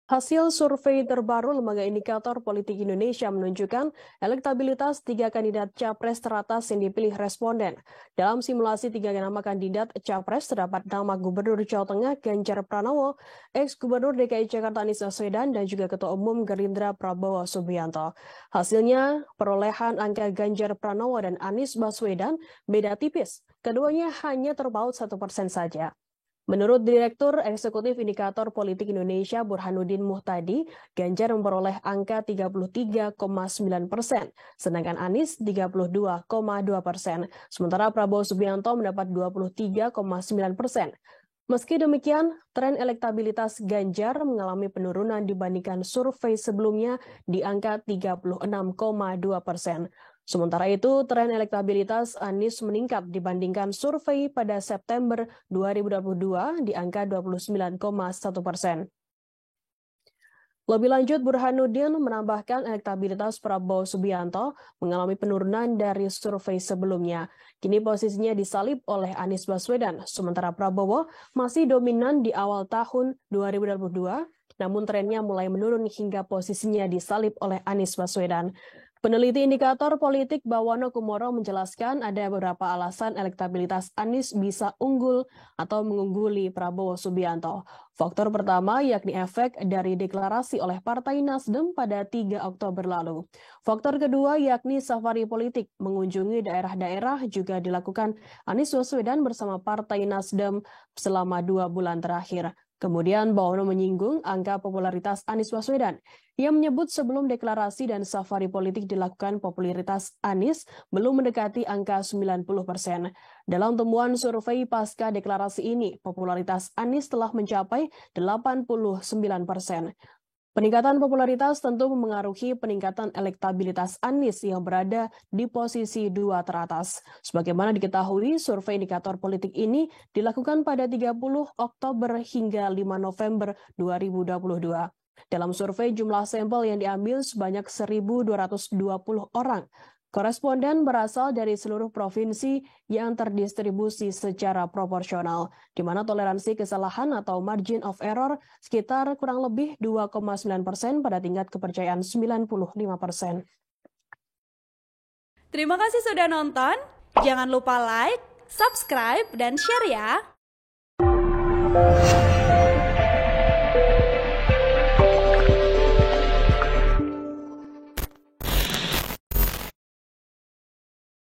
Hasil survei terbaru Lembaga Indikator Politik Indonesia menunjukkan elektabilitas tiga kandidat capres teratas yang dipilih responden. Dalam simulasi tiga nama kandidat capres terdapat nama Gubernur Jawa Tengah Ganjar Pranowo, ex-Gubernur DKI Jakarta Anies Baswedan, dan juga Ketua Umum Gerindra Prabowo Subianto. Hasilnya, perolehan angka Ganjar Pranowo dan Anies Baswedan beda tipis. Keduanya hanya terpaut 1% saja. Menurut Direktur Eksekutif Indikator Politik Indonesia Burhanuddin Muhtadi, Ganjar memperoleh angka 33,9%, sedangkan Anies 32,2%. Sementara Prabowo Subianto mendapat 23,9%. Meski demikian, tren elektabilitas Ganjar mengalami penurunan dibandingkan survei sebelumnya di angka 36,2%. Sementara itu, tren elektabilitas Anies meningkat dibandingkan survei pada September 2022 di angka 29,1%. Lebih lanjut, Burhanuddin menambahkan elektabilitas Prabowo Subianto mengalami penurunan dari survei sebelumnya. Kini posisinya disalip oleh Anies Baswedan, sementara Prabowo masih dominan di awal tahun 2022, namun trennya mulai menurun hingga posisinya disalip oleh Anies Baswedan. Peneliti indikator politik Bawono Kumoro menjelaskan ada beberapa alasan elektabilitas Anies bisa unggul atau mengungguli Prabowo Subianto. Faktor pertama yakni efek dari deklarasi oleh Partai Nasdem pada 3 Oktober lalu. Faktor kedua yakni safari politik mengunjungi daerah-daerah juga dilakukan Anies Baswedan bersama Partai Nasdem selama 2 bulan terakhir. Kemudian Bawono menyinggung angka popularitas Anies Baswedan. Ia menyebut sebelum deklarasi dan safari politik dilakukan, popularitas Anies belum mendekati angka 90%. Dalam temuan survei pasca deklarasi ini, popularitas Anies telah mencapai 89%. Peningkatan popularitas tentu memengaruhi peningkatan elektabilitas Anies yang berada di posisi 2 teratas. Sebagaimana diketahui, survei indikator politik ini dilakukan pada 30 Oktober hingga 5 November 2022. Dalam survei, jumlah sampel yang diambil sebanyak 1.220 orang. Koresponden berasal dari seluruh provinsi yang terdistribusi secara proporsional, di mana toleransi kesalahan atau margin of error sekitar kurang lebih 2,9% pada tingkat kepercayaan 95%. Terima kasih sudah nonton. Jangan lupa like, subscribe, dan share ya.